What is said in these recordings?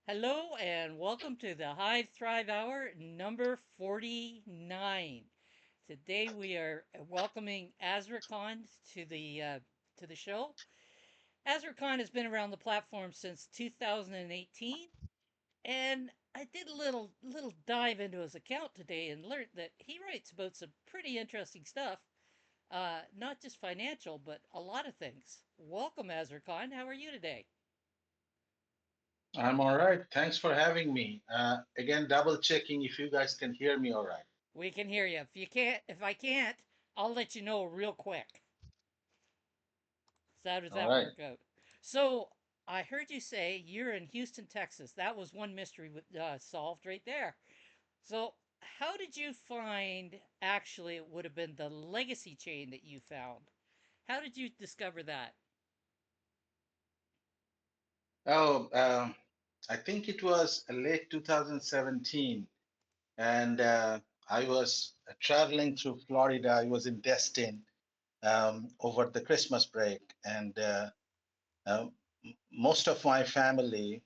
Hello and welcome to the HIVE Thrive Hour number 49. Today we are welcoming Azircon to the show. Azircon has been around the platform since 2018, and I did a little dive into his account today and learned that he writes about some pretty interesting stuff, not just financial, but a lot of things. Welcome, Azircon. How are you today? I'm all right. Thanks for having me. Again, double checking if you guys can hear me all right. We can hear you. If I can't, I'll let you know real quick. So how does All that right. work out? So I heard you say you're in Houston, Texas. That was one mystery solved right there. So how did you find actually it would have been the legacy chain that you found? How did you discover that? Oh, I think it was late 2017, and I was traveling through Florida. I was in Destin over the Christmas break, and uh, most of my family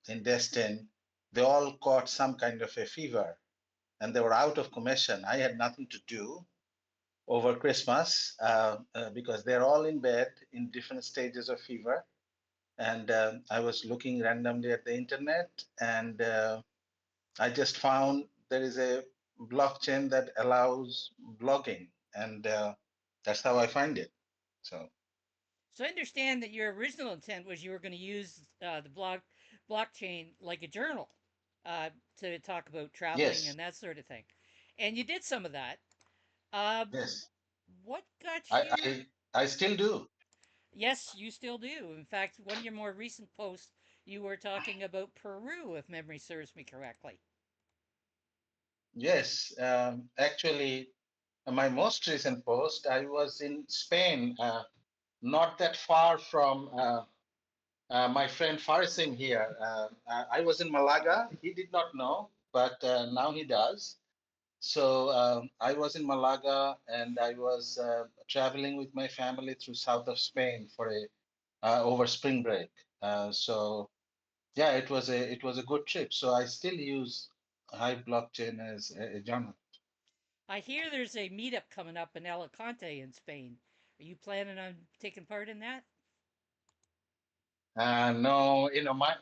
in Destin, they all caught some kind of a fever, and they were out of commission. I had nothing to do over Christmas because they're all in bed in different stages of fever. And I was looking randomly at the internet, and I just found there is a blockchain that allows blogging, and that's how I find it. So So I understand that your original intent was you were going to use the blockchain like a journal to talk about traveling yes, and that sort of thing, and you did some of that. Uh, yes, what got I you? I, I still do. Yes, you still do. In fact, one of your more recent posts, you were talking about Peru, if memory serves me correctly. Yes, actually, my most recent post, I was in Spain, not that far from. My friend Farsing here. I was in Malaga. He did not know, but now he does. So I was in Malaga, and I was traveling with my family through south of Spain for a over spring break. So yeah, it was a good trip. So I still use Hive blockchain as a journal. I hear there's a meetup coming up in Alicante in Spain. Are you planning on taking part in that? No,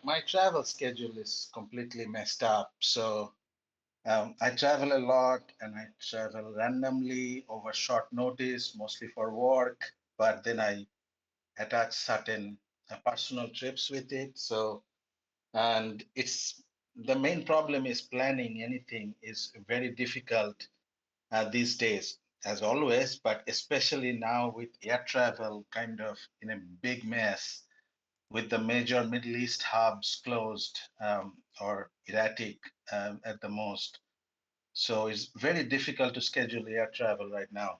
my travel schedule is completely messed up. So I travel a lot and I travel randomly over short notice, mostly for work, but then I attach certain personal trips with it. So, and it's the main problem is planning anything is very difficult these days, as always, but especially now with air travel kind of in a big mess with the major Middle East hubs closed or erratic at the most. So it's very difficult to schedule air travel right now.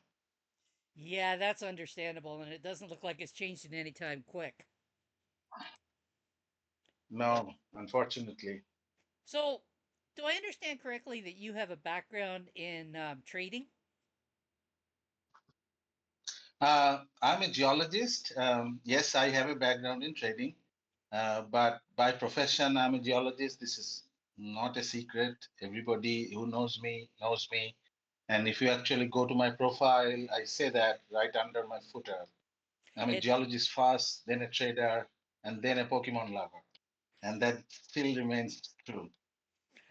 Yeah, that's understandable, and it doesn't look like it's changing anytime quick. No, unfortunately. So, do I understand correctly that you have a background in trading? I'm a geologist. Yes, I have a background in trading, but by profession, I'm a geologist. This is not a secret. Everybody who knows me knows me. And if you actually go to my profile, I say that right under my footer. I'm a It geologist first, then a trader, and then a Pokemon lover. And that still remains true.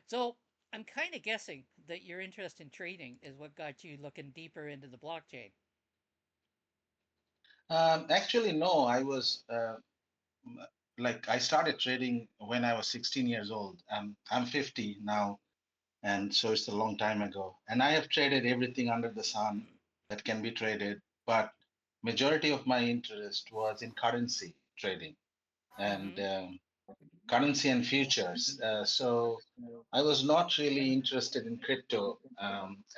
so I'm kind of guessing that your interest in trading is what got you looking deeper into the blockchain. Actually, no, I was like I started trading when I was 16 years old. I'm 50 now, and so it's a long time ago. And I have traded everything under the sun that can be traded, but majority of my interest was in currency trading and Mm-hmm. currency and futures. So I was not really interested in crypto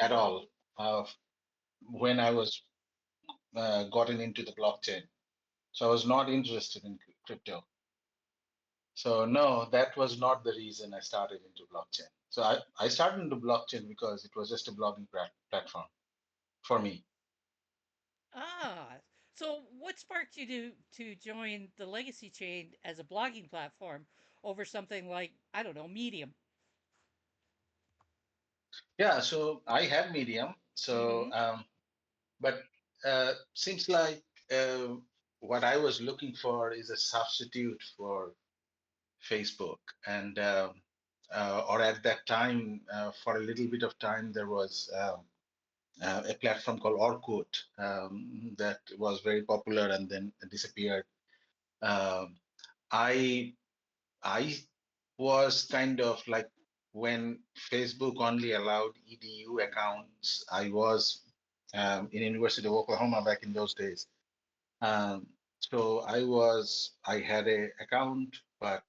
at all when I was gotten into the blockchain. So I was not interested in crypto. So no, that was not the reason I started into blockchain. So I started into blockchain because it was just a blogging platform for me. Ah, So, what sparked you to join the Legacy Chain as a blogging platform over something like, I don't know, Medium? Yeah, so I have Medium. Mm-hmm. But seems like uh, what I was looking for is a substitute for Facebook. And or at that time, for a little bit of time, there was a platform called Orkut that was very popular and then disappeared. Um, I I was kind of like when Facebook only allowed EDU accounts. I was in University of Oklahoma back in those days. So I had a account, but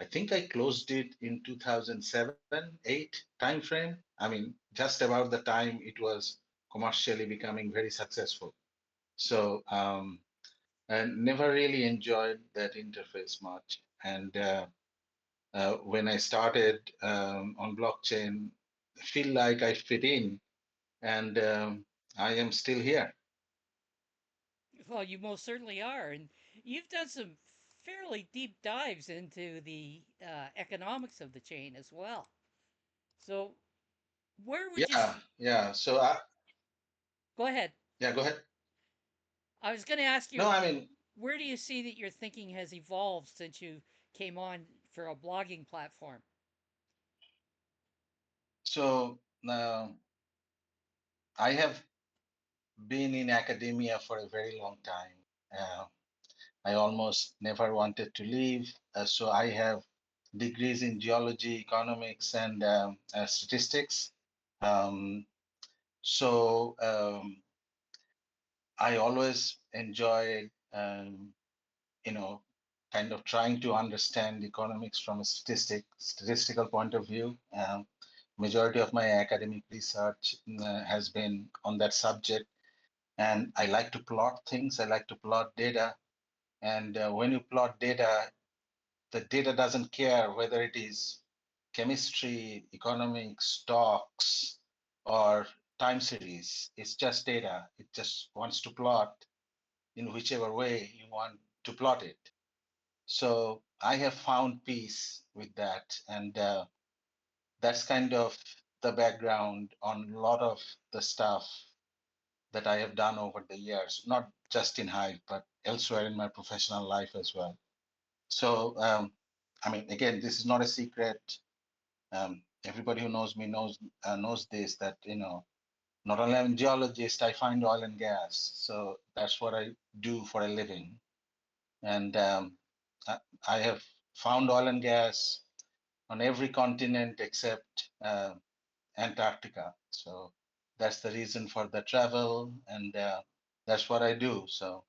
I think I closed it in 2007, 8 timeframe. I mean, just about the time it was commercially becoming very successful. So and never really enjoyed that interface much. And when I started on blockchain, I feel like I fit in, and I am still here. Well, you most certainly are, and you've done some fairly deep dives into the economics of the chain as well. So, where would you? Yeah. So I, Go ahead. yeah, go ahead. I was going to ask No, you, I mean, where do you see that your thinking has evolved since you came on for a blogging platform? so I have been in academia for a very long time. Uh, I almost never wanted to leave. So I have degrees in geology, economics, and statistics. Um, so I always enjoyed, you know, kind of trying to understand economics from a statistical point of view. Majority of my academic research has been on that subject, and I like to plot things. I like to plot data, and when you plot data, the data doesn't care whether it is chemistry, economics, stocks, or time series. It's just data. It just wants to plot in whichever way you want to plot it. So I have found peace with that. And that's kind of the background on a lot of the stuff that I have done over the years, not just in Hive, but elsewhere in my professional life as well. So, I mean, again, this is not a secret. Everybody who knows me knows this, that not only I'm a geologist, I find oil and gas. So that's what I do for a living. And I I have found oil and gas on every continent except Antarctica. So that's the reason for the travel, and that's what I do. So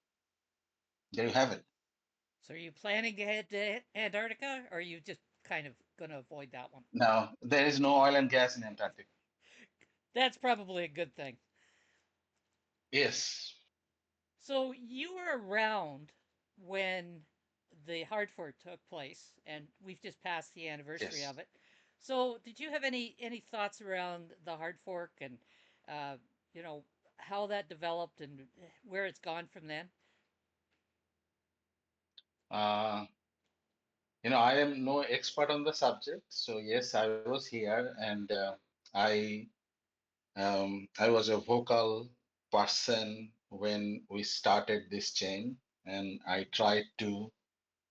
there you have it. So, are you planning to head to Antarctica, or are you just kind of going to avoid that one? Now, there is no oil and gas in Antarctica. That's probably a good thing. Yes, So, you were around when the hard fork took place, and we've just passed the anniversary yes. of it. So, did you have any thoughts around the hard fork and uh, you know how that developed and where it's gone from then? Uh, I am no expert on the subject. So yes, I was here, and I I was a vocal person when we started this chain, and I tried to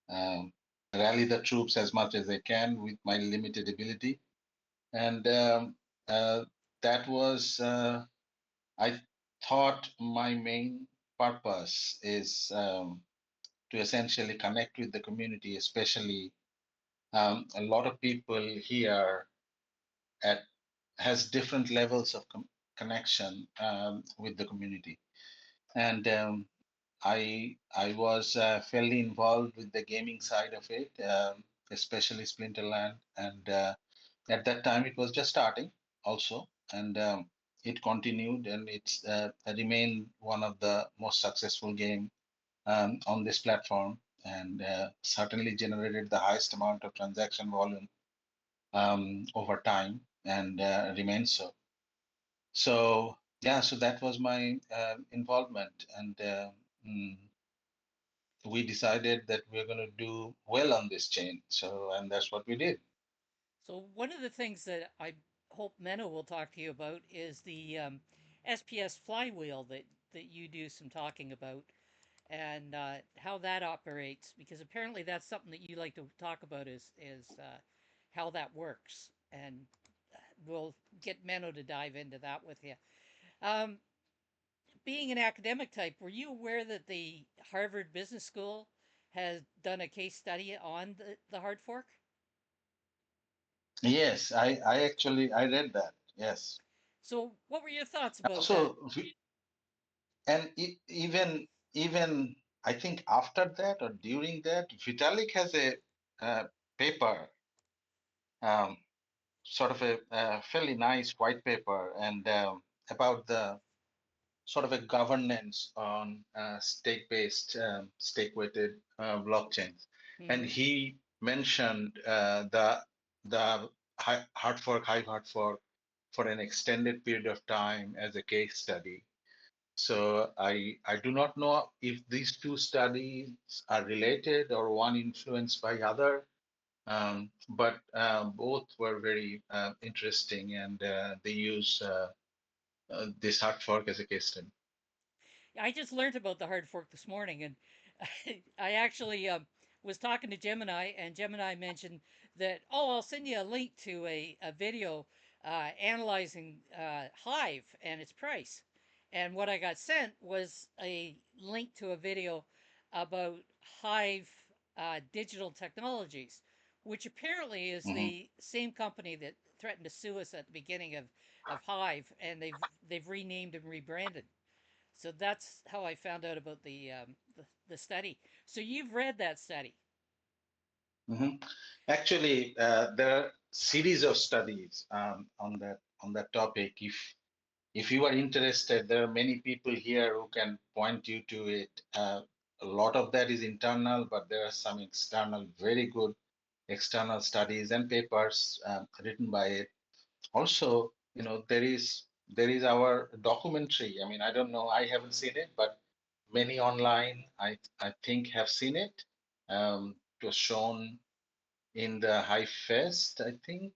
um, rally the troops as much as I can with my limited ability. And uh, that was, I thought my main purpose is to essentially connect with the community, especially a lot of people here at has different levels of connection with the community. And I was fairly involved with the gaming side of it, especially Splinterland. And at that time, it was just starting also, and it continued, and it's remained one of the most successful game on this platform, and certainly generated the highest amount of transaction volume over time, and remains so. So yeah, so that was my involvement, and mm, we decided that we're going to do well on this chain. So, and that's what we did. So one of the things that I hope Menno will talk to you about is the SPS flywheel that you do some talking about and how that operates because apparently that's something that you like to talk about is how that works and we'll get Menno to dive into that with you. Um, Being an academic type, were you aware that the Harvard Business School has done a case study on the hard fork? Yes, I actually I read that. Yes. So, what were your thoughts about that? Also, and even I think after that or during that, Vitalik has a paper, um, sort of a fairly nice white paper, and about the sort of a governance on stake-based, stake-weighted blockchains. And Mm-hmm. he mentioned the hard fork, Hive hard fork, for an extended period of time as a case study. So I do not know if these two studies are related or one influenced by other, but both were very interesting, and they use this hard fork as a case study. I just learned about the hard fork this morning, and I actually was talking to Gemini, and Gemini mentioned that, oh, I'll send you a link to a video analyzing Hive and its price. And what I got sent was a link to a video about Hive Digital Technologies, which apparently is Hmm. the same company that threatened to sue us at the beginning of Hive, and they've renamed and rebranded. So that's how I found out about the study. So you've read that study. Hmm. Actually, there are series of studies on that topic. If you are interested, there are many people here who can point you to it. A lot of that is internal, but there are some external, very good external studies and papers written by it. Also, there is our documentary. I mean, I don't know, I haven't seen it, but many online, I think, have seen it. It was shown in the High Fest, I think,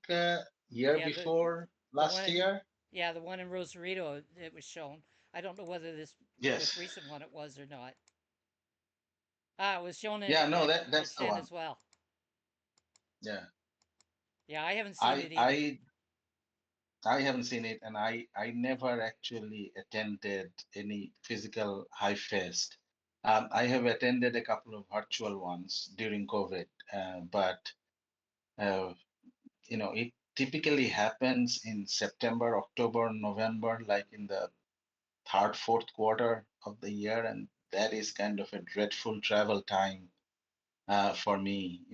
year Yeah, before the one last in year. yeah the one in Rosarito it was shown. I don't know whether this the most Yes. recent one it was or not. Ah, it was shown Yeah, no, at that's the Sen one. as well. Yeah. Yeah, I haven't seen I it either. I I haven't seen it, and I never actually attended any physical High Fest. I have attended a couple of virtual ones during COVID, but uh, it typically happens in September, October, November, like in the third, fourth quarter of the year, and that is kind of a dreadful travel time for me.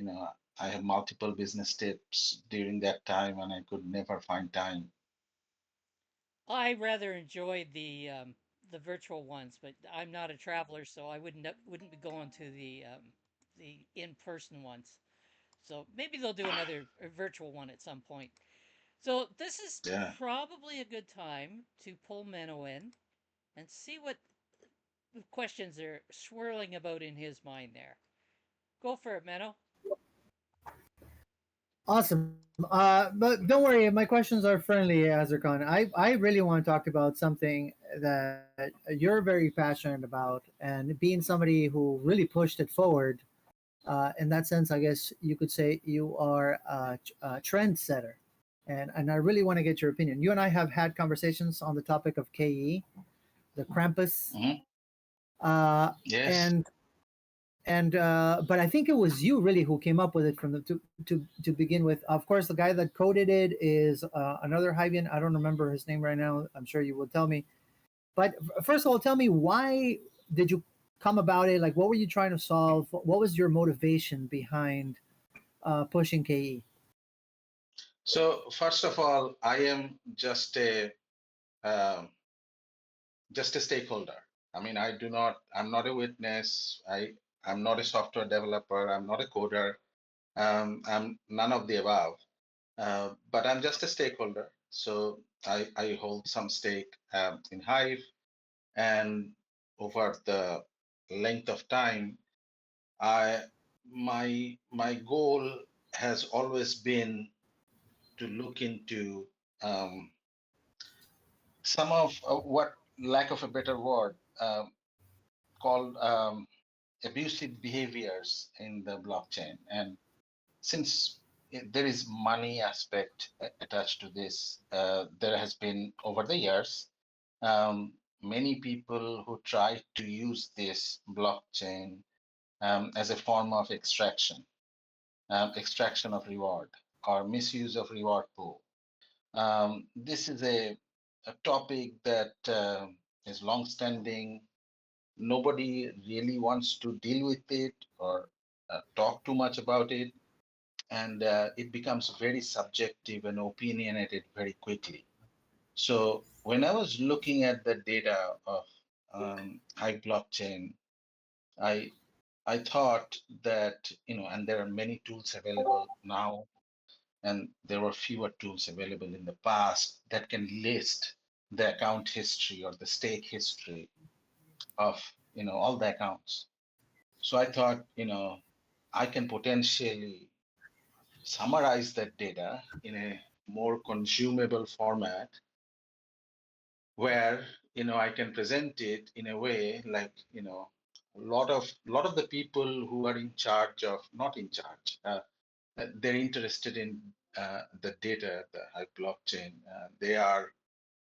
I have multiple business trips during that time, and I could never find time. I rather enjoyed the virtual ones, but I'm not a traveler, so I wouldn't be going to the in person ones. So maybe they'll do another virtual one at some point. So this is Yeah. probably a good time to pull Menno in and see what questions are swirling about in his mind there. Go for it, Menno. Awesome. But don't worry, my questions are friendly, Azircon. I really want to talk about something that you're very passionate about, and being somebody who really pushed it forward. In that sense, I guess you could say you are a trendsetter, and I really want to get your opinion. You and I have had conversations on the topic of KE, the Krampus, Hmm. uh, Yes. and but I think it was you really who came up with it from the to begin with. Of course, the guy that coded it is another Hyvian. I don't remember his name right now. I'm sure you will tell me. But first of all, tell me, why did you come about it? Like, what were you trying to solve? What was your motivation behind pushing KE? So first of all, I am um, just a stakeholder. I mean, I'm not a witness. I'm not a software developer. I'm not a coder. I'm none of the above. But I'm just a stakeholder. So I hold some stake in Hive, and over the length of time, I my goal has always been to look into um, some of what, lack of a better word, called abusive behaviors in the blockchain. And since there is money aspect attached to this, there has been over the years many people who try to use this blockchain as a form of extraction of reward or misuse of reward pool. This is a topic that is long-standing. Nobody really wants to deal with it or talk too much about it, and it becomes very subjective and opinionated very quickly. So when I was looking at the data of Hive blockchain, I I thought that, and there are many tools available now, and there were fewer tools available in the past that can list the account history or the stake history of all the accounts. So I thought, I can potentially summarize that data in a more consumable format where I can present it in a way like a lot of the people who are in charge of not in charge they're interested in the data, the Hive blockchain. They are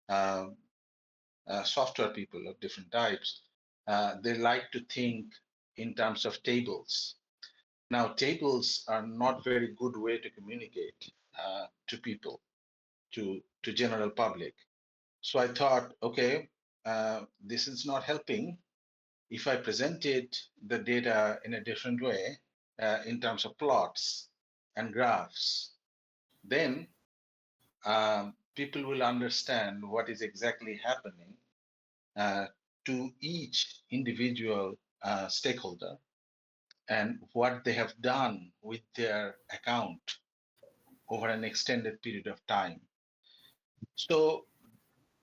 um, software people of different types. They like to think in terms of tables. Now, tables are not very good way to communicate to people, to general public. So I thought, okay, this is not helping. If I presented the data in a different way, in terms of plots and graphs, then people will understand what is exactly happening uh, to each individual stakeholder and what they have done with their account over an extended period of time. So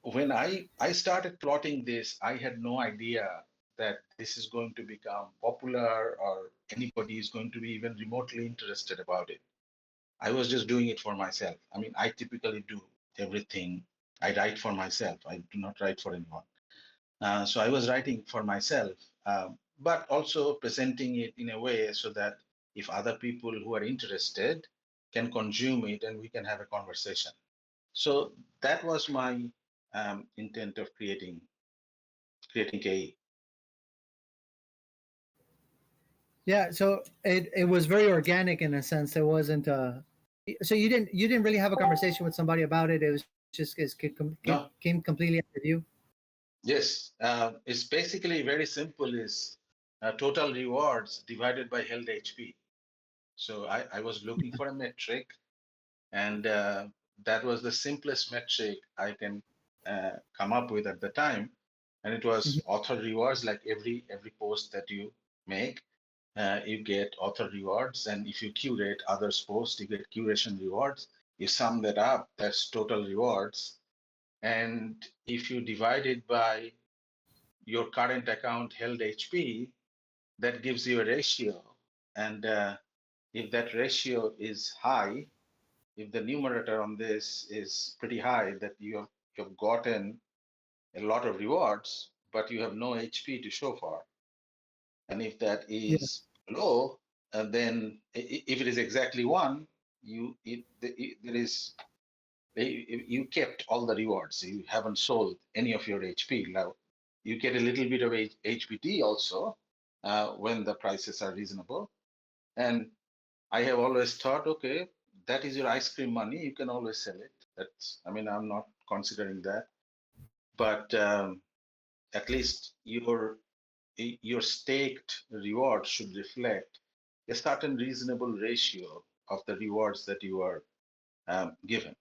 when I started plotting this, I had no idea that this is going to become popular or anybody is going to be even remotely interested about it. I was just doing it for myself. I mean, I typically do everything. I write for myself. I do not write for anyone. So I was writing for myself, but also presenting it in a way so that if other people who are interested can consume it and we can have a conversation. So that was my intent of creating KE. Yeah, so it was very organic in a sense. It wasn't so you didn't really have a conversation with somebody about it. It was just No, came completely out of you. yes, it's basically very simple. Is total rewards divided by held HP. So I was looking for a metric, and that was the simplest metric I can come up with at the time, and it was Mhm. author rewards. Like every post that you make, you get author rewards, and if you curate others post, you get curation rewards. You sum that up, that's total rewards. And if you divide it by your current account held HP, that gives you a ratio. And if that ratio is high, if the numerator on this is pretty high, that you have gotten a lot of rewards, but you have no HP to show for. And if that Yeah, is low, then if it is exactly one, there is you kept all the rewards. You haven't sold any of your HP. Now you get a little bit of HPT also when the prices are reasonable. And I have always thought, okay, that is your ice cream money. You can always sell it. I mean, I'm not considering that, but at least your staked reward should reflect a certain reasonable ratio of the rewards that you are given.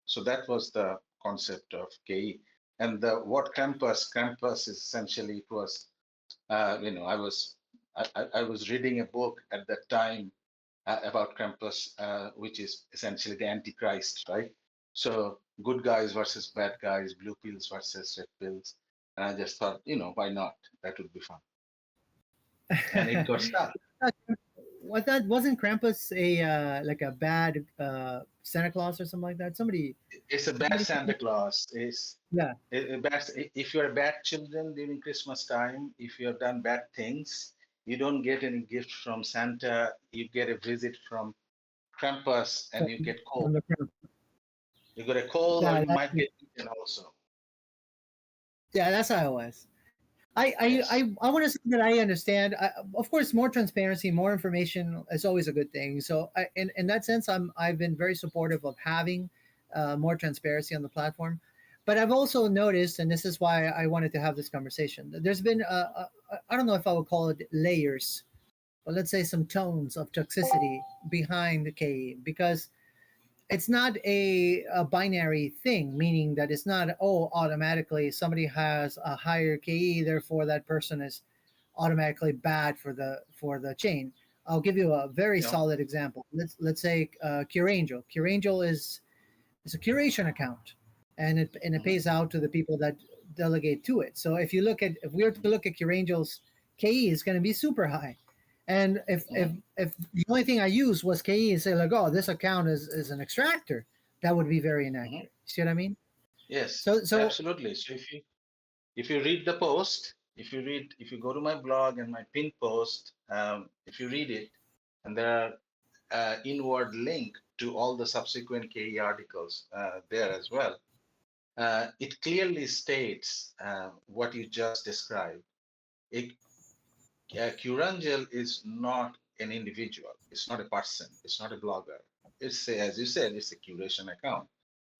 So that was the concept of KE. And what Krampus is essentially, it was, I was reading a book at that time about Krampus, which is essentially the Antichrist, right? So good guys versus bad guys, blue pills versus red pills. And I just thought, why not? That would be fun. and it got stuck. What that wasn't Krampus a like a bad Santa Claus or something like that? It's a bad Somebody Santa Claus. It's yeah. if you're bad children during Christmas time, if you have done bad things, you don't get any gift from Santa. You get a visit from Krampus, and you From, get cold. from the Krampus. You get a cold, or Yeah, you might get eaten also. yeah, that's how it was. Yes. I want to say that I understand. Of course, more transparency, more information is always a good thing. So, in that sense, I've been very supportive of having more transparency on the platform. But I've also noticed, and this is why I wanted to have this conversation. There's been I don't know if I would call it layers, but let's say some tones of toxicity behind the KE because it's not a binary thing, meaning that it's not, oh, automatically somebody has a higher KE, therefore that person is automatically bad for the chain. I'll give you a very No. solid example. Let's say CureAngel. CureAngel is a curation account, and it Mhm, pays out to the people that delegate to it. So if we were to mhm, look at CureAngel's KE, it's going to be super high. And mhm, if the only thing I use was KE and say like, oh, this account is an extractor, that would be very mhm. inaccurate. See what I mean? Yes, So absolutely. So if you read the post, if you go to my blog and my pin post, if you read it, and there are inward link to all the subsequent KE articles there as well. It clearly states what you just described. It, Curangel is not an individual. It's not a person. It's not a blogger. As you said, it's a curation account.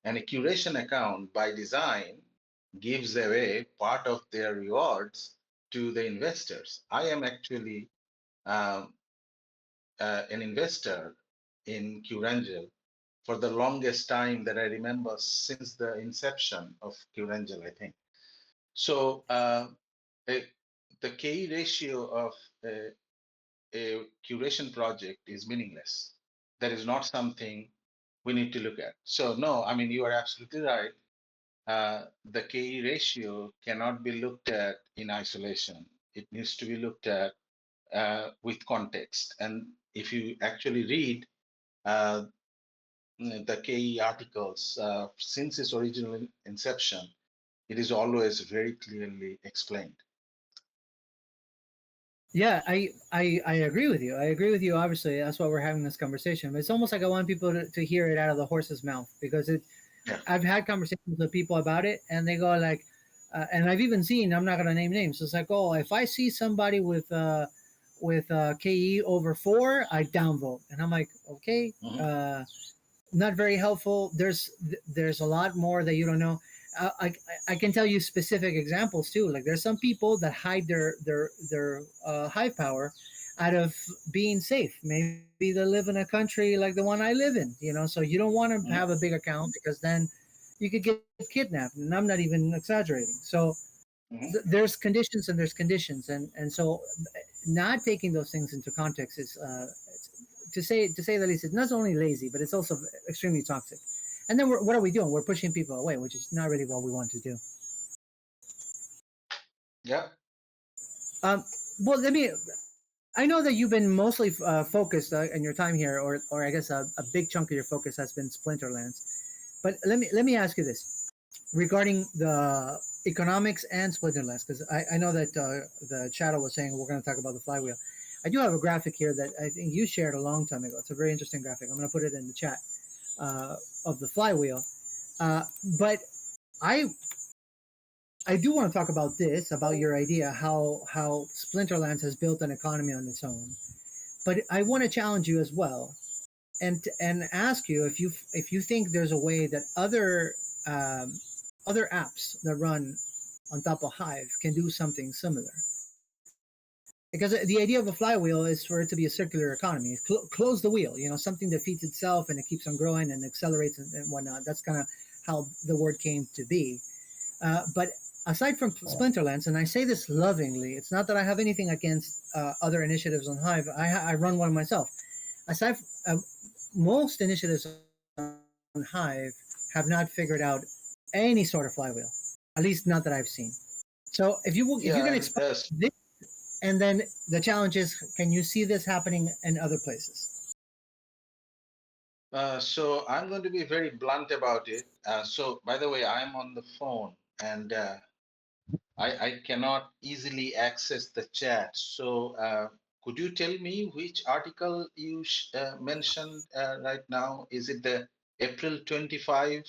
And a curation account, by design, gives away part of their rewards to the investors. I am actually um, an investor in Curangel for the longest time that I remember since the inception of Curangel, I think. So a, the KE ratio of a curation project is meaningless. That is not something we need to look at. So no, I mean, you are absolutely right. The KE ratio cannot be looked at in isolation. It needs to be looked at with context. And if you actually read uh, the KE articles since its original inception, it is always very clearly explained. yeah, I agree with you. I agree with you. Obviously, that's why we're having this conversation. But it's almost like I want people to hear it out of the horse's mouth because Yeah. I've had conversations with people about it, and they go like, and I've even seen. I'm not going to name names. It's like, oh, if I see somebody with KE over 4, I downvote, and I'm like, okay, Mhm. not very helpful. There's a lot more that you don't know. I can tell you specific examples too. Like there's some people that hide their hive power out of being safe. Maybe they live in a country like the one I live in, so you don't want to have Mhm. a big account because then you could get kidnapped. And I'm not even exaggerating. So Mhm. there's conditions and there's conditions, and so not taking those things into context is to say the least, it's not only lazy, but it's also extremely toxic. And then what are we doing? We're pushing people away, which is not really what we want to do. Yeah. Um, well, let me. I know that you've been mostly focused in your time here, or I guess a big chunk of your focus has been Splinterlands. But let me ask you this regarding the economics and Splinterlands, because I know that the channel was saying we're going to talk about the flywheel. I do have a graphic here that I think you shared a long time ago. It's a very interesting graphic. I'm going to put it in the chat uh, of the flywheel. But I I do want to talk about this, about your idea, how Splinterlands has built an economy on its own. But I want to challenge you as well, and ask you if you think there's a way that other apps that run on top of Hive can do something similar. Because the idea of a flywheel is for it to be a circular economy. Close the wheel, something that feeds itself and it keeps on growing and accelerates and whatnot. That's kind of how the word came to be. But aside from Splinterlands, and I say this lovingly, it's not that I have anything against other initiatives on Hive. I run one myself. Aside, most initiatives on Hive have not figured out any sort of flywheel, at least not that I've seen. So if you can Yeah. explain And this, And then the challenge is, can you see this happening in other places? So I'm going to be very blunt about it. So by the way, I'm on the phone and I cannot easily access the chat. So could you tell me which article you mentioned right now? Is it the April 25,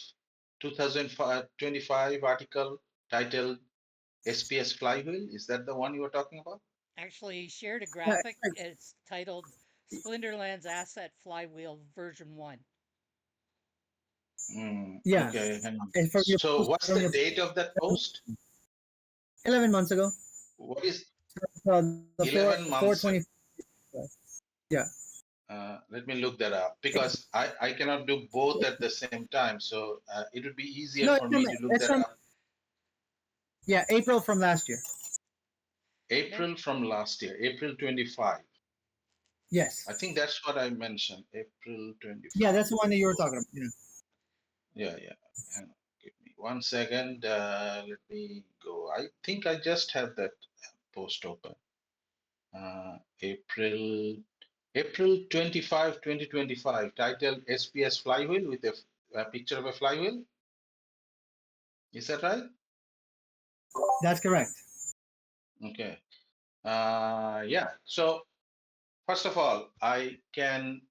2025 article titled SPS Flywheel? Is that the one you were talking about? Actually, he shared a Yeah, graphic. It's titled Splinterland's Asset Flywheel version 1. yeah. Okay, hang on. And from your So post, what's from the your date of that post? 11 months ago, What is the 11 months? 420. Yeah, Let me look that up because I cannot do both at the same time. So it would be easier no, for me to look it's that from, up. yeah, April from last year. No, April from last year, April 25. I Yes, think that's what I mentioned, April yeah, 25. that's the one that you were talking about. Yeah. Yeah, yeah. Hang on, give me 1 second. Let me go. I think I just have that post open. April 25, 2025, titled SPS Flywheel with a picture of a flywheel. Is that right? That's correct. Okay. Yeah. So first of all, I can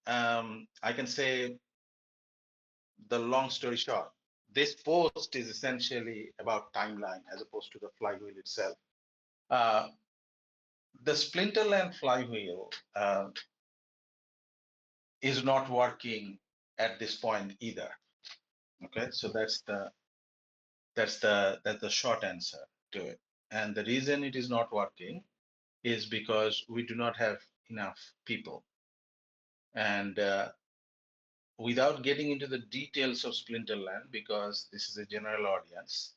say the long story short. This post is essentially about timeline as opposed to the flywheel itself. Uh, the Splinterland flywheel is not working at this point either. Okay, so that's the short answer to it. And the reason it is not working is because we do not have enough people. And without getting into the details of Splinterland, because this is a general audience,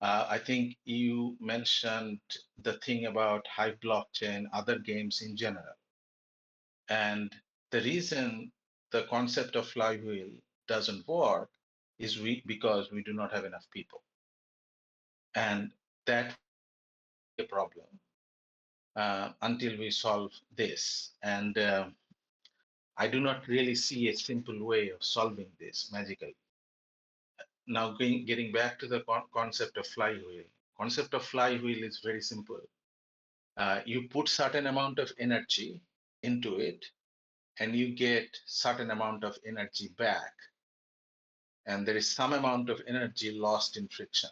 I think you mentioned the thing about Hive blockchain, other games in general. And the reason the concept of flywheel doesn't work is because we do not have enough people. And that will continue to be a problem until we solve this. And I do not really see a simple way of solving this magically. Now, getting back to the concept of flywheel. Concept of flywheel is very simple. You put certain amount of energy into it, and you get certain amount of energy back, and there is some amount of energy lost in friction.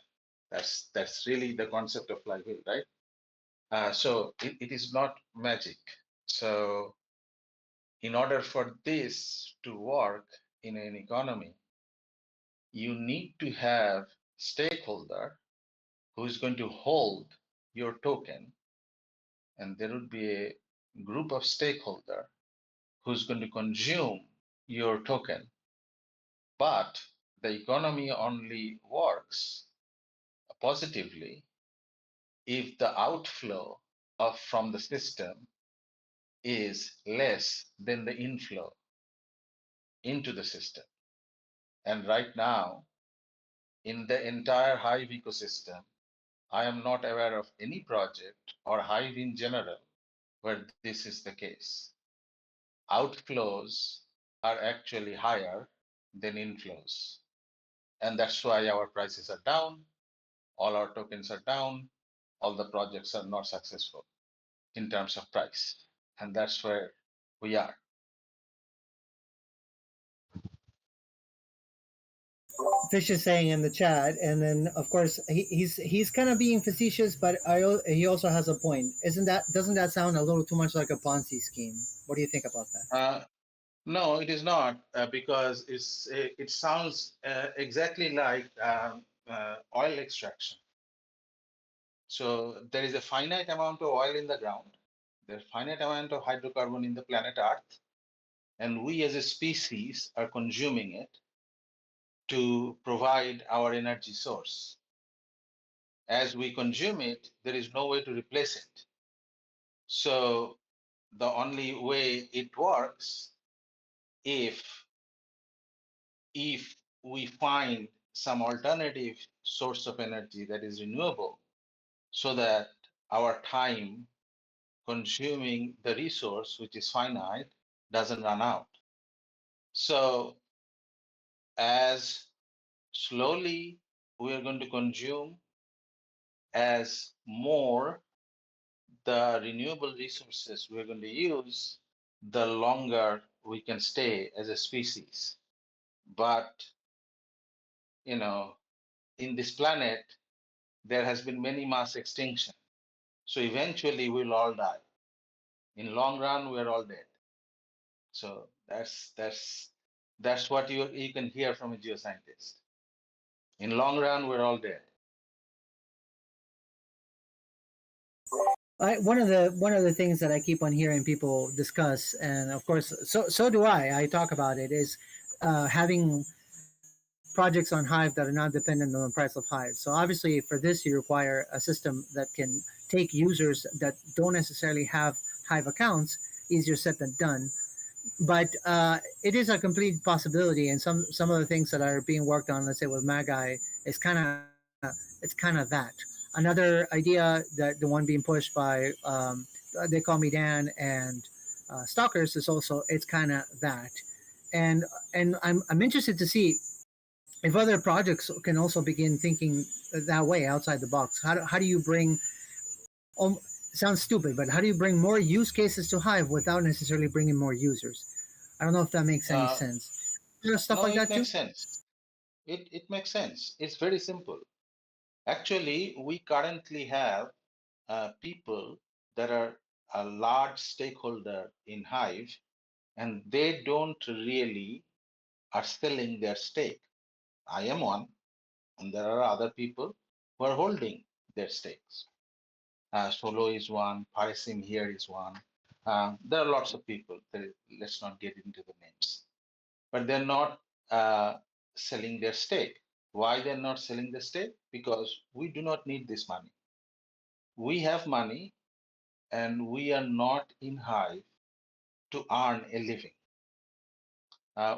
That's really the concept of flywheel, right? So it is not magic. So in order for this to work in an economy, you need to have stakeholder who is going to hold your token, and there would be a group of stakeholder who's going to consume your token. But the economy only works positively if the outflow from the system is less than the inflow into the system. And right now, in the entire Hive ecosystem, I am not aware of any project or Hive in general where this is the case. Outflows are actually higher than inflows. And that's why our prices are down, all our tokens are down, all the projects are not successful in terms of price. And that's where we are. Fish is saying in the chat, and then of course he's kind of being facetious, but he also has a point. Isn't that doesn't that sound a little too much like a Ponzi scheme? What do you think about that? Uh, no, it is not because it sounds exactly like oil extraction. So there is a finite amount of oil in the ground, there's finite amount of hydrocarbon in the planet Earth, and we as a species are consuming it to provide our energy source. As we consume it, there is no way to replace it. So the only way it works if if we find some alternative source of energy that is renewable so that our time consuming the resource, which is finite, doesn't run out. So as slowly we are going to consume, as more the renewable resources we're going to use, the longer we can stay as a species. But, you know, in this planet, there has been many mass extinction. So eventually we'll all die. In long run, we're all dead. So that's what you can hear from a geoscientist. In long run, we're all dead. One of the things that I keep on hearing people discuss, and of course, so do I. I talk about it is having projects on Hive that are not dependent on the price of Hive. So obviously, for this, you require a system that can take users that don't necessarily have Hive accounts. Easier said than done, but it is a complete possibility. And some of the things that are being worked on, let's say with Magi, is kind of that. Another idea, that the one being pushed by they call me Dan and Stalkers, is also it's kind of that. And I'm interested to see if other projects can also begin thinking that way outside the box. How do you bring sounds stupid, but how do you bring more use cases to Hive without necessarily bringing more users? I don't know if that makes any Uh, sense. There's stuff no, like it that too. makes sense. It makes sense. It's very simple. Actually, we currently have people that are a large stakeholder in Hive, and they don't really are selling their stake. I am one, and there are other people who are holding their stakes. Solo is one, Parisim here is one. There are lots of people. Let's not get into the names, but they're not selling their stake. Why they're not selling the stake? Because we do not need this money. We have money, and we are not in Hive to earn a living.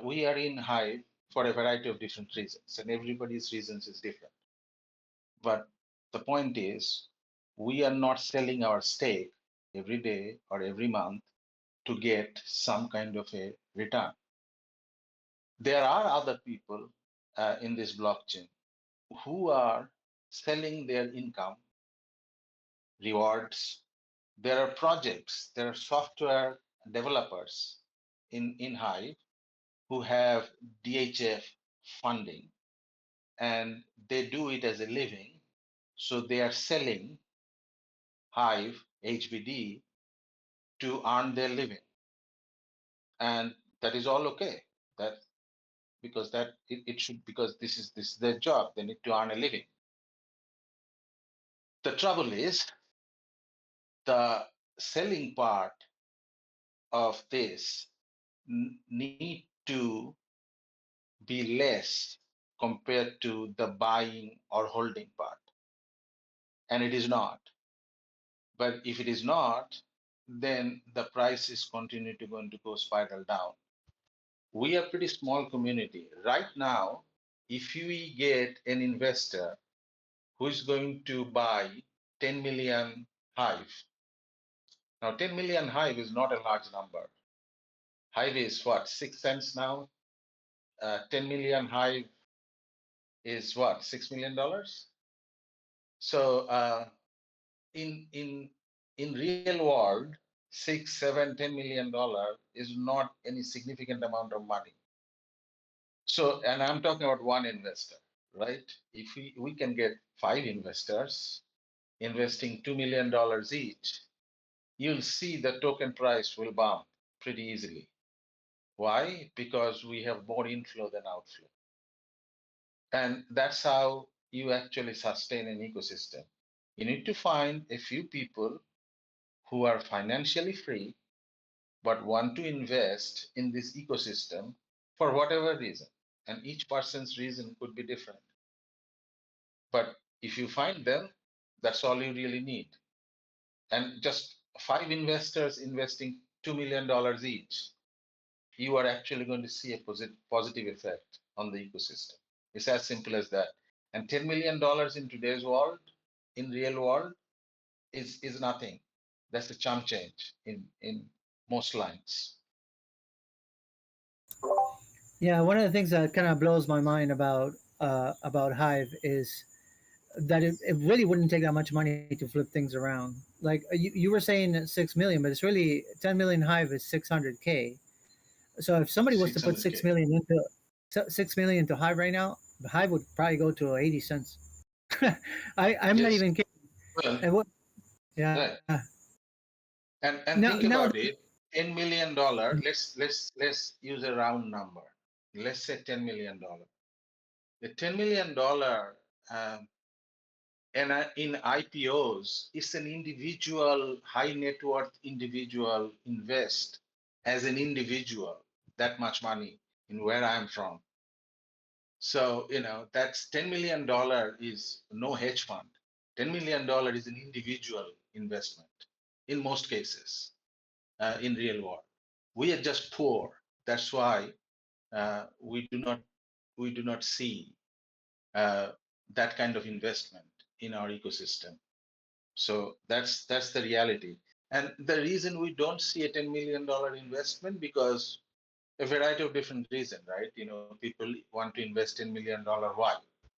We are in Hive for a variety of different reasons, and everybody's reasons is different. But the point is, we are not selling our stake every day or every month to get some kind of a return. There are other people in this blockchain who are selling their income, rewards. There are projects, there are software developers in Hive who have DHF funding, and they do it as a living. So they are selling Hive, HBD, to earn their living. And that is all okay. That because that it should, because this is their job. They need to earn a living. The trouble is the selling part of this need to be less compared to the buying or holding part. And it is not. But if it is not, then the prices continue to going to go spiral down. We are pretty small community. Right now, if we get an investor who is going to buy 10 million Hive, now 10 million Hive is not a large number. Hive is what, 6 cents now? 10 million Hive is what, $6 million? So in real world, 6, 7, $10 million is not any significant amount of money. So, and I'm talking about one investor, right? If we can get 5 investors investing $2 million each, you'll see the token price will bump pretty easily. Why? Because we have more inflow than outflow. And that's how you actually sustain an ecosystem. You need to find a few people who are financially free but want to invest in this ecosystem for whatever reason. And each person's reason could be different. But if you find them, that's all you really need. And just 5 investors investing $2 million each, you are actually going to see a positive effect on the ecosystem. It's as simple as that. And $10 million in today's world, in real world, is nothing. That's the chump change in most lines. Yeah, one of the things that kind of blows my mind about Hive is that it really wouldn't take that much money to flip things around. Like you were saying 6 million, but it's really 10 million. Hive is 600K. So if somebody was to put 6 600K. million into 6 million into Hive right now, the Hive would probably go to 80 cents. I'm not Yes. even kidding. Well, And what? Yeah. right. And Now think about it. $10 million. Let's use a round number. Let's say $10 million. The $10 million and in IPOs, it's an individual, high net worth individual invest as an individual that much money in where I'm from. So, that's $10 million is no hedge fund. $10 million is an individual investment in most cases in real world. We are just poor. That's why we do not see uh, that kind of investment in our ecosystem. So that's the reality. And the reason we don't see a $10 million investment because a variety of different reasons, right? People want to invest $10 million. Why?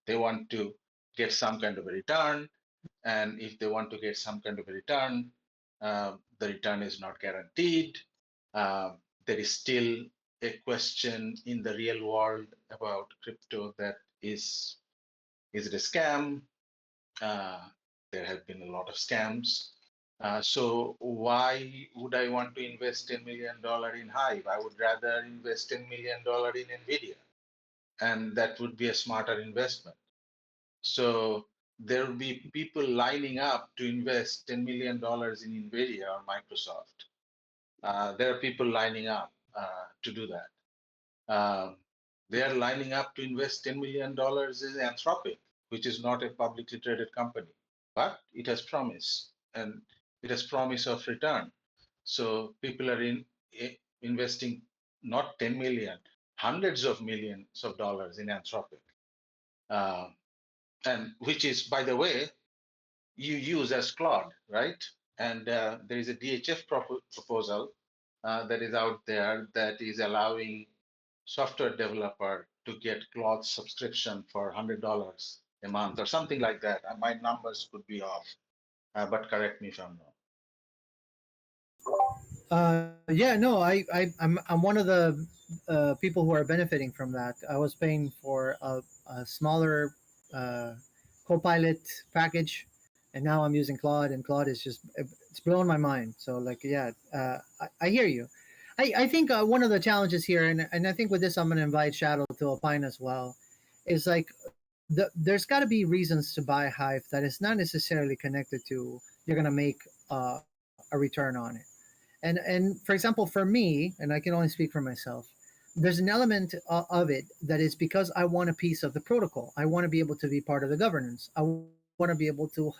They want to get some kind of a return, and if they want to get some kind of a return, the return is not guaranteed. There is still a question in the real world about crypto that is it a scam? Uh, there have been a lot of scams. So why would I want to invest $10 million in Hive? I would rather invest $10 million in Nvidia, and that would be a smarter investment. So there will be people lining up to invest $10 million in Nvidia or Microsoft. There are people lining up to do that. Um, they are lining up to invest $10 million in Anthropic, which is not a publicly traded company, but it has promise and it has promise of return. So people are investing not 10 million, hundreds of millions of dollars in Anthropic, uh, and which is, by the way, you use as Claude, right? And there is a DHF proposal that is out there that is allowing software developer to get Claude subscription for $100 a month or something like that. My numbers could be off, but correct me if I'm wrong. Yeah, no, I'm one of the people who are benefiting from that. I was paying for a smaller uh, Copilot package, and now I'm using Claude, and Claude is just it's blowing my mind. So like, yeah, I hear you. I think one of the challenges here, and I think with this I'm going to invite Shadow to opine as well, is like there's got to be reasons to buy Hive that is not necessarily connected to you're going to make a return on it. And for example, for me, and I can only speak for myself, there's an element of it that is because I want a piece of the protocol. I want to be able to be part of the governance. I want to be able to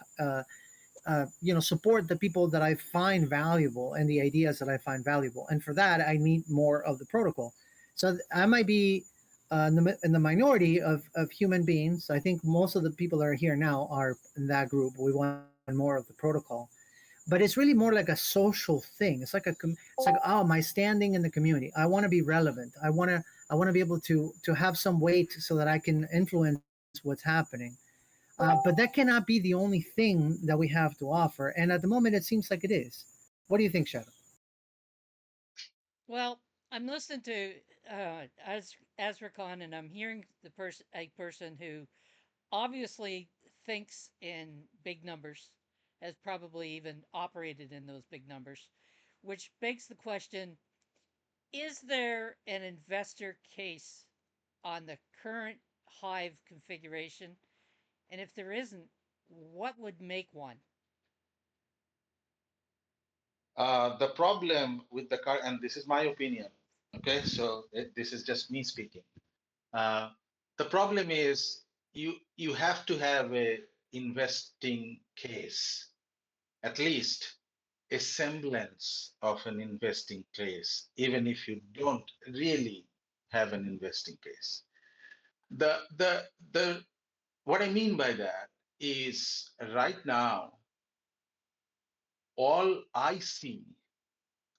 support the people that I find valuable and the ideas that I find valuable. And for that, I need more of the protocol. So I might be in the minority of human beings. I think most of the people that are here now are in that group. We want more of the protocol, but it's really more like a social thing. It's like, oh, my standing in the community. I want to be relevant. I want to be able to have some weight so that I can influence what's happening. But that cannot be the only thing that we have to offer. And at the moment, it seems like it is. What do you think, Shadow? Well, I'm listening to Azricon, and I'm hearing a person who obviously thinks in big numbers, has probably even operated in those big numbers, which begs the question: is there an investor case on the current Hive configuration? And if there isn't, what would make one? The problem with the car, and this is my opinion, okay? So this is just me speaking. Uh, the problem is you have to have a investing case, at least a semblance of an investing case, even if you don't really have an investing case. The what I mean by that is right now all I see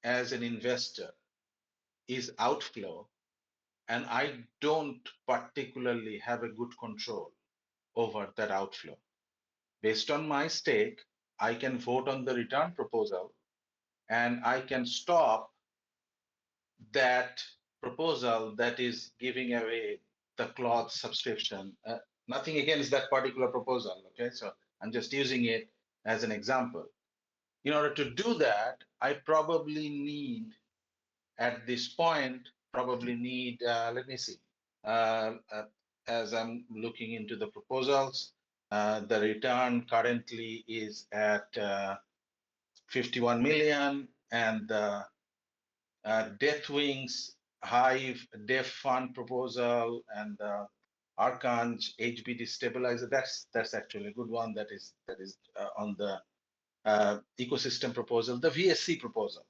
as an investor is outflow, and I don't particularly have a good control over that outflow. Based on my stake, I can vote on the return proposal and I can stop that proposal that is giving away the cloth subscription. Nothing against that particular proposal. Okay, so I'm just using it as an example. In order to do that, I probably need, at this point, probably need, let me see, uh, uh, as I'm looking into the proposals, the return currently is at 51 million, and the Deathwings Hive Dev Fund proposal and the Archange HBD stabilizer. That's actually a good one. That is on the ecosystem proposal. The VSC proposal,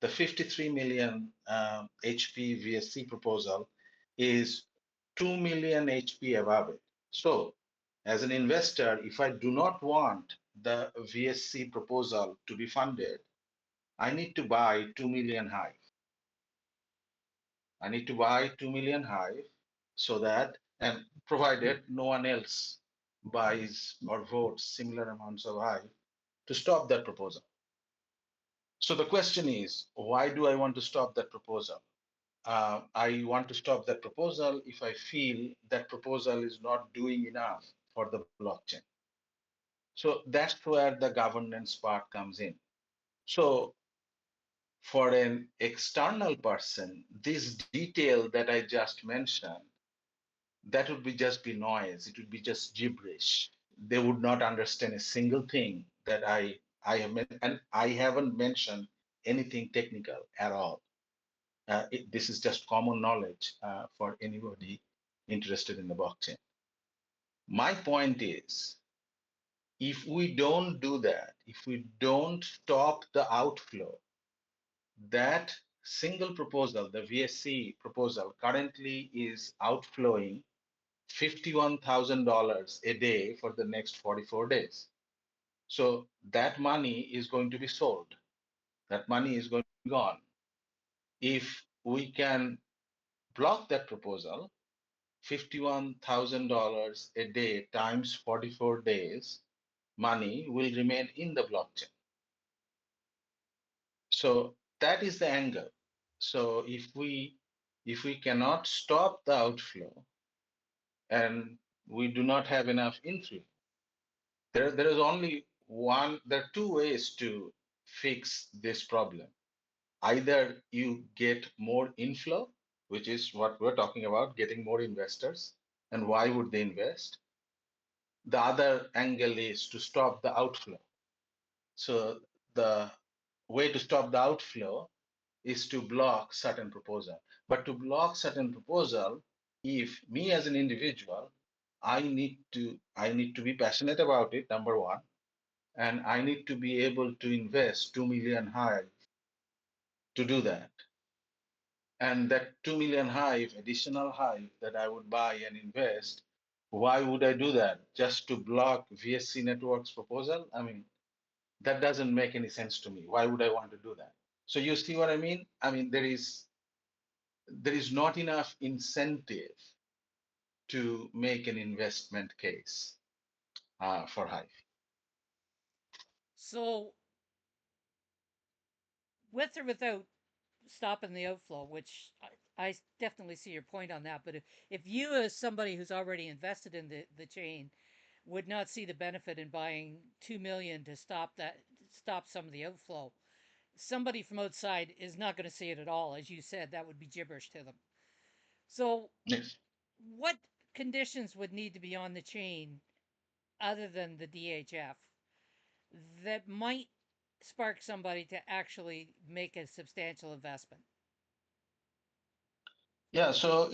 the 53 million HP VSC proposal is 2 million HP above it. So, as an investor, if I do not want the VSC proposal to be funded, I need to buy 2 million Hive. I need to buy 2 million Hive so that, and provided no one else buys or votes similar amounts of Hive to stop that proposal. So the question is, why do I want to stop that proposal? I want to stop that proposal if I feel that proposal is not doing enough for the blockchain. So that's where the governance part comes in. So for an external person, this detail that I just mentioned, that would be just be noise. It would be just gibberish. They would not understand a single thing that I have and I haven't mentioned anything technical at all. This is just common knowledge for anybody interested in the blockchain. My point is, if we don't do that, if we don't stop the outflow, that single proposal, the VSC proposal, currently is outflowing $51,000 a day for the next 44 days. So that money is going to be sold. That money is going to be gone. If we can block that proposal, $51,000 a day times 44 days, money will remain in the blockchain. So that is the angle. So if we cannot stop the outflow and we do not have enough inflow, there is only one, there are two ways to fix this problem. Either you get more inflow, which is what we're talking about, getting more investors. And why would they invest? The other angle is to stop the outflow. So the way to stop the outflow is to block certain proposal. But to block certain proposal, if me as an individual, I need to be passionate about it, number one, and I need to be able to invest 2 million Hive to do that. And that 2 million Hive, additional Hive that I would buy and invest, why would I do that? Just to block VSC Network's proposal? I mean, that doesn't make any sense to me. Why would I want to do that? So you see what I mean? I mean, there is not enough incentive to make an investment case for Hive. So, with or without stopping the outflow, which I definitely see your point on that, but if you, as somebody who's already invested in the chain, would not see the benefit in buying 2 million to stop some of the outflow, somebody from outside is not going to see it at all. As you said, that would be gibberish to them. So, Yes. what conditions would need to be on the chain other than the DHF that might spark somebody to actually make a substantial investment? Yeah, so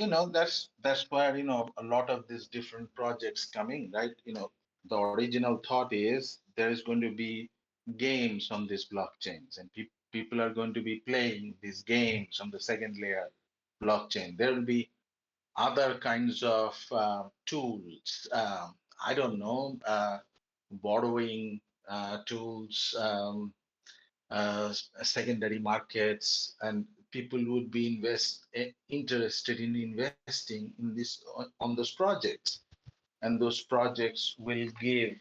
that's where a lot of these different projects coming, right? The original thought is there is going to be games on these blockchains, and people are going to be playing these games on the second layer blockchain. There will be other kinds of tools. I don't know, borrowing tools. secondary markets, and people would be interested in investing in this on those projects, and those projects will give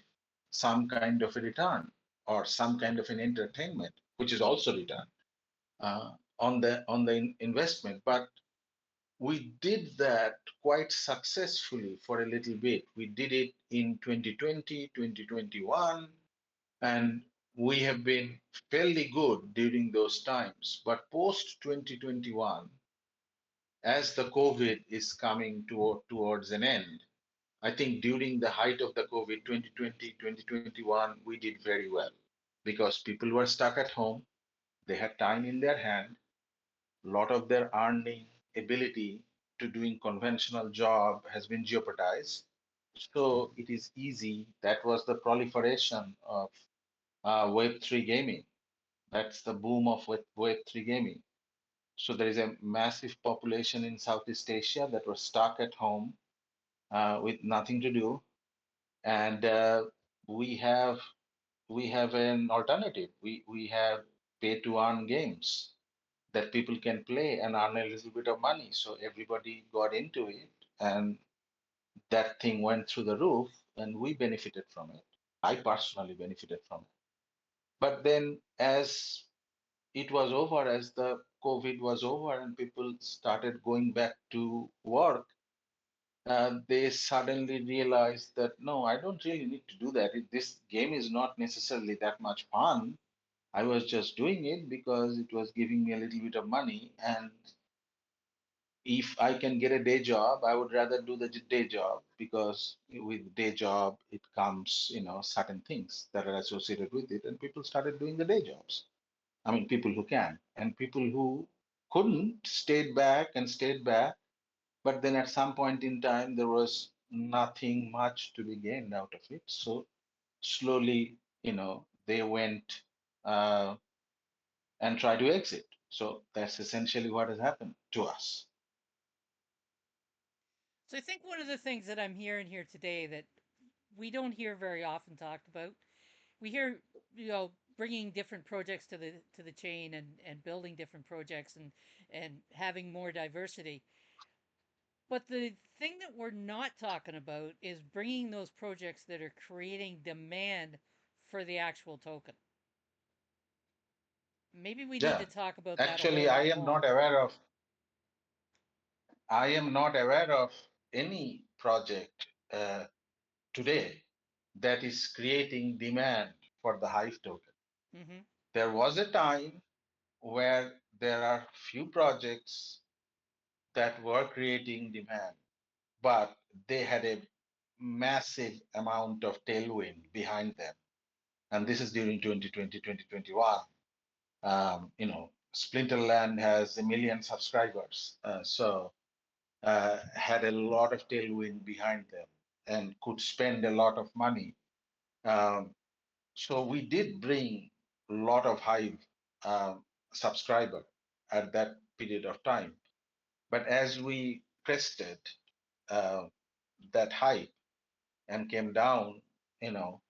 some kind of a return or some kind of an entertainment, which is also return on the investment. But we did that quite successfully for a little bit. We did it in 2020, 2021, and we have been fairly good during those times. But post 2021, as the COVID is coming towards an end, I think during the height of the COVID 2020, 2021, we did very well because people were stuck at home. They had time in their hand. A lot of their earning ability to doing conventional job has been jeopardized. So it is easy. That was the proliferation of Web3 gaming. That's the boom of Web3 gaming. So there is a massive population in Southeast Asia that were stuck at home with nothing to do, and we have we have an alternative. We have pay to earn games that people can play and earn a little bit of money. So everybody got into it, and that thing went through the roof, and we benefited from it. I personally benefited from it. But then, as it was over, as the COVID was over, and people started going back to work, they suddenly realized that no, I don't really need to do that. This game is not necessarily that much fun. I was just doing it because it was giving me a little bit of money, and if I can get a day job, I would rather do the day job because with day job it comes, certain things that are associated with it, and people started doing the day jobs. I mean, people who can, and people who couldn't stayed back, but then at some point in time there was nothing much to be gained out of it. So slowly, they went and tried to exit. So that's essentially what has happened to us. So I think one of the things that I'm hearing here today that we don't hear very often talked about, we hear, bringing different projects to the chain and building different projects and having more diversity. But the thing that we're not talking about is bringing those projects that are creating demand for the actual token. Maybe we need Yeah, to talk about that a whole actually, lot more. I am not aware of any project today that is creating demand for the Hive token. Hmm. There was a time where there are few projects that were creating demand, but they had a massive amount of tailwind behind them. And this is during 2020, 2021. Splinterland has 1 million subscribers. Had a lot of tailwind behind them and could spend a lot of money. Um, so we did bring a lot of Hive subscriber at that period of time. But as we crested uh, that hype and came down, you know,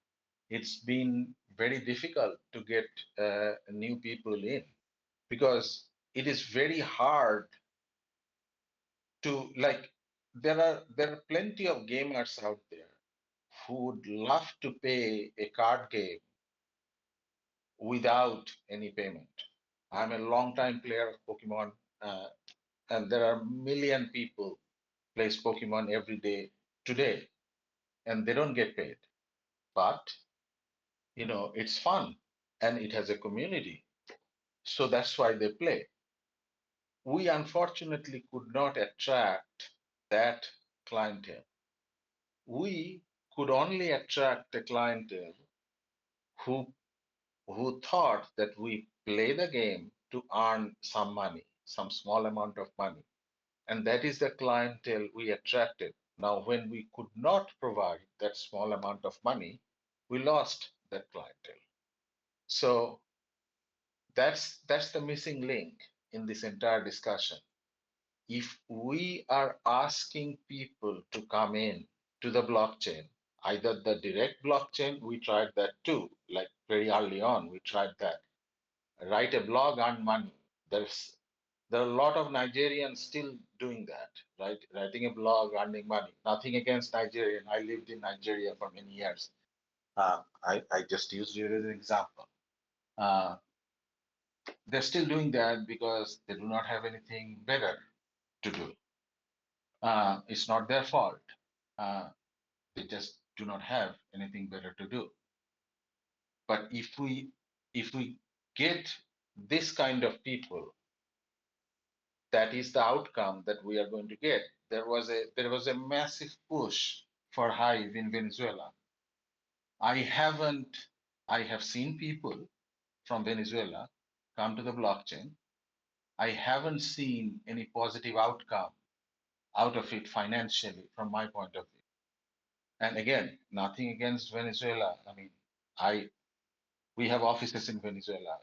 it's been very difficult to get new people in because it is very hard to like. There are plenty of gamers out there who would love to pay a card game without any payment. I'm a long time player of Pokemon, uh, and there are 1 million people plays Pokemon every day today, and they don't get paid. But it's fun, and it has a community, so that's why they play. We unfortunately could not attract that clientele. We could only attract a clientele who thought that we play the game to earn some money, some small amount of money. And that is the clientele we attracted. Now, when we could not provide that small amount of money, we lost that clientele. So that's the missing link in this entire discussion. If we are asking people to come in to the blockchain, either the direct blockchain, we tried that too, like very early on, we tried that. write a blog, earn money. There's there are a lot of Nigerians still doing that, right? Writing a blog, earning money. Nothing against Nigerian. I lived in Nigeria for many years. I just used it as an example. Uh, they're still doing that because they do not have anything better to do. It's not their fault. Uh, they just do not have anything better to do. But if we get this kind of people, that is the outcome that we are going to get. There was a massive push for Hive in Venezuela. I haven't I have seen people from Venezuela come to the blockchain. I haven't seen any positive outcome out of it financially from my point of view. And again, nothing against Venezuela. I mean, I we have offices in Venezuela.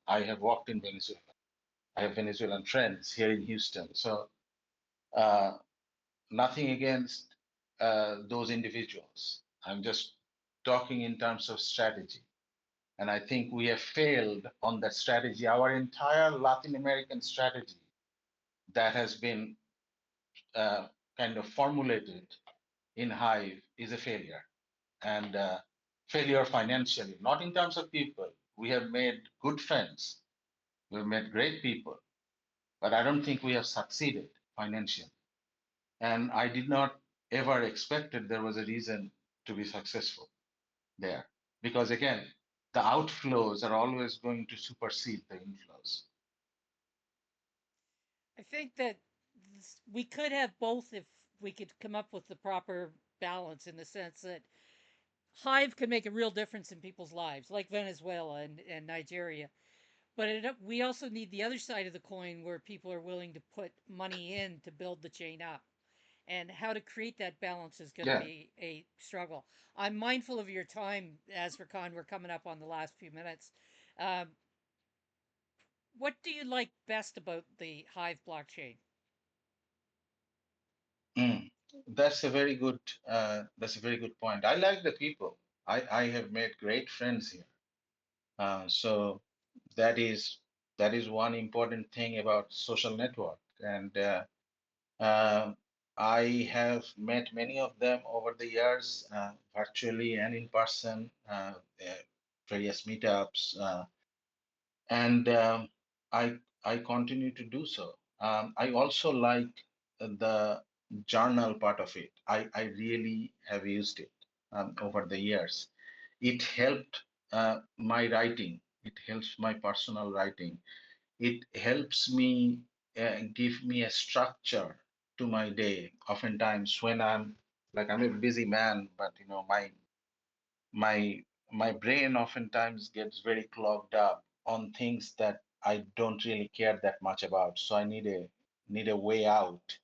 I have worked in Venezuela. I have Venezuelan friends here in Houston. So uh, nothing against those individuals. I'm just talking in terms of strategy. And I think we have failed on that strategy. Our entire Latin American strategy that has been uh, kind of formulated in Hive is a failure. And failure financially, not in terms of people. We have made good friends, we've made great people, but I don't think we have succeeded financially. And I did not ever expected there was a reason to be successful there. Because again, the outflows are always going to supersede the inflows. I think that we could have both if we could come up with the proper balance in the sense that Hive can make a real difference in people's lives, like Venezuela and Nigeria. But we also need the other side of the coin where people are willing to put money in to build the chain up. And how to create that balance is going to Yeah. be a struggle. I'm mindful of your time, Azircon. We're coming up on the last few minutes. Um, what do you like best about the Hive blockchain? Mm. That's a very good point. I like the people. I have made great friends here. So that is that is one important thing about social network. And um I have met many of them over the years, virtually and in person, various meetups, and I continue to do so. I also like the journal part of it. I really have used it over the years. It helped my writing. It helps my personal writing. It helps me give me a structure to my day. Oftentimes, when I'm a busy man, but my my brain oftentimes gets very clogged up on things that I don't really care that much about. So I need a way out,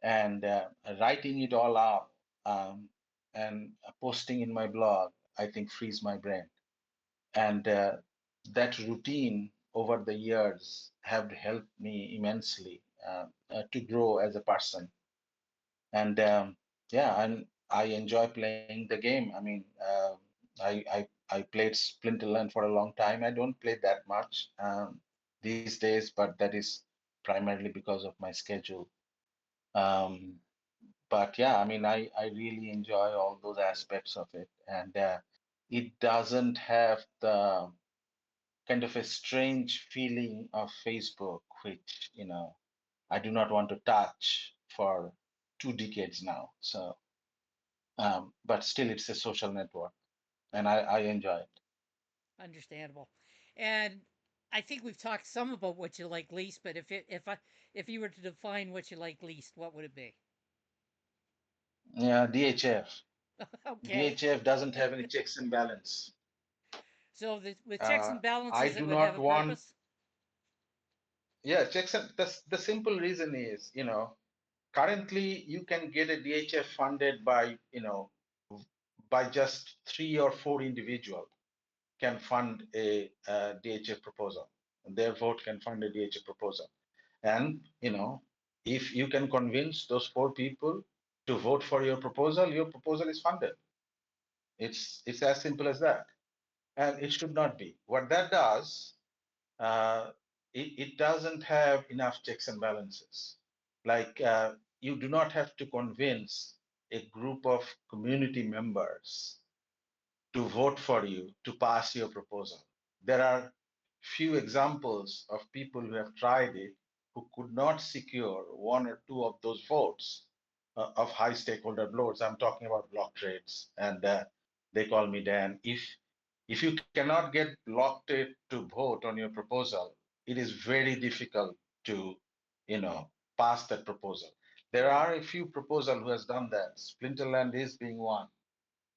and writing it all up and posting in my blog, I think frees my brain. And that routine over the years have helped me immensely to grow as a person. And yeah, and I enjoy playing the game. I mean, I played Splinterland for a long time. I don't play that much these days, but that is primarily because of my schedule. Um, but yeah, I mean, I really enjoy all those aspects of it, and it doesn't have the kind of a strange feeling of Facebook, which I do not want to touch for 2 decades now. So, but still, it's a social network, and I enjoy it. Understandable. And I think we've talked some about what you like least, but if you were to define what you like least, what would it be? Yeah, DHF. Okay. DHF doesn't have any checks and balance. So with checks Uh, and I balances, it do would have not a want. purpose. Yeah, checks and the simple reason is, currently you can get a DHF funded by just 3 or 4 individuals can fund a, DHF proposal. Their vote can fund a DHF proposal. And, if you can convince those 4 people to vote for your proposal is funded. It's as simple as that. And it should not be. What that does uh, it doesn't have enough checks and balances. Like you do not have to convince a group of community members to vote for you to pass your proposal. There are few examples of people who have tried it who could not secure one or two of those votes of high stakeholder votes. I'm talking about block trades, and they call me Dan. If you cannot get block trade to vote on your proposal, it is very difficult to, you know, pass that proposal. There are a few proposal who has done that. Splinterland is being one,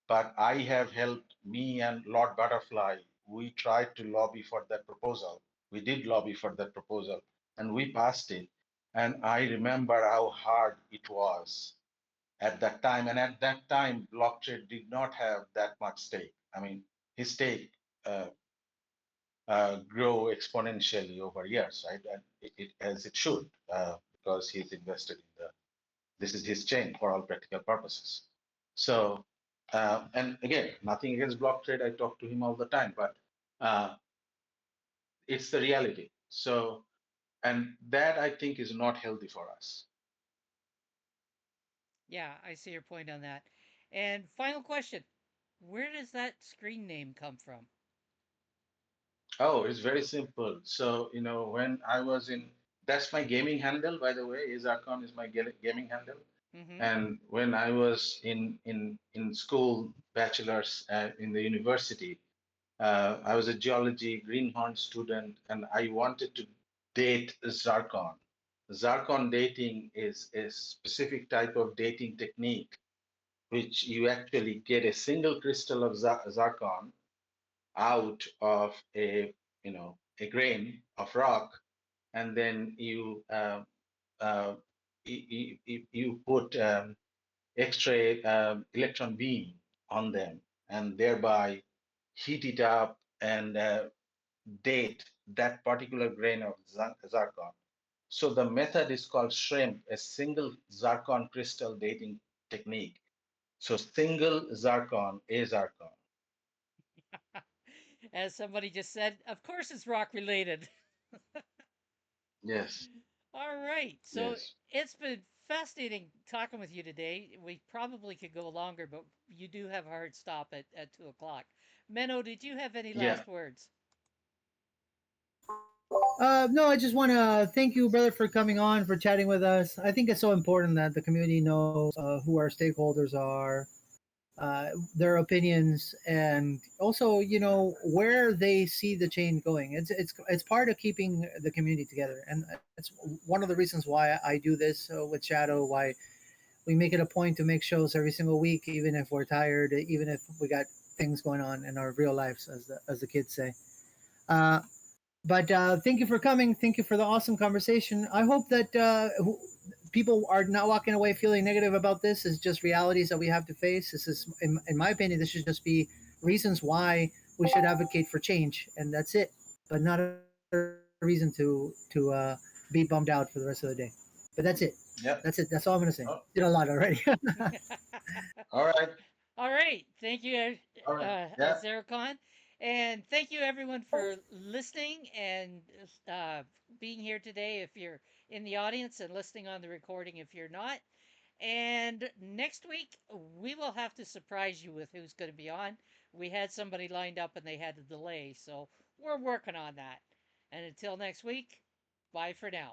but I have helped me and Lord Butterfly. We tried to lobby for that proposal. We did lobby for that proposal and we passed it. And I remember how hard it was at that time. And at that time, blockchain did not have that much stake. I mean, his stake uh, grow exponentially over years, right? And as it should, because he's invested in the, this is his chain for all practical purposes. So, and again, nothing against block trade. I talk to him all the time, but uh, it's the reality. So, and that I think is not healthy for us. Yeah, I see your point on that. And final question: where does that screen name come from? Oh, it's very simple. So, when I was in, that's my gaming handle, by the way. Azircon is my gaming handle. Mm-hmm. And when I was in school, bachelor's in the university, I was a geology greenhorn student, and I wanted to date zircon. Zircon dating is a specific type of dating technique, which you actually get a single crystal of zircon out of a grain of rock, and then uh, you put X-ray electron beam on them, and thereby heat it up and date that particular grain of zircon. So the method is called shrimp, a single zircon crystal dating technique. So single zircon, a zircon. As somebody just said, of course it's rock related. Yes, All right. So yes, it's been fascinating talking with you today. We probably could go longer, but you do have a hard stop at 2 o'clock. Menno, did you have any yeah, last words? No, I just want to thank you, brother, for coming on, for chatting with us. I think it's so important that the community knows who our stakeholders are, their opinions, and also, where they see the change going. It's part of keeping the community together, and it's one of the reasons why I do this with Shadow. Why we make it a point to make shows every single week, even if we're tired, even if we got things going on in our real lives, as the kids say. Uh, but thank you for coming. Thank you for the awesome conversation. I hope that people are not walking away feeling negative about this. It's just realities that we have to face. This is, in my opinion, this should just be reasons why we should advocate for change, and that's it. But not a reason to be bummed out for the rest of the day. But that's it. That's yep. it. That's all I'm gonna say. Oh, Did a lot already. all right, All right. Thank you, all right, yeah, Azercon. And thank you, everyone, for listening and uh, being here today. If you're in the audience and listening on the recording, if you're not. And next week, we will have to surprise you with who's going to be on. We had somebody lined up and they had a delay. So we're working on that. And until next week, bye for now.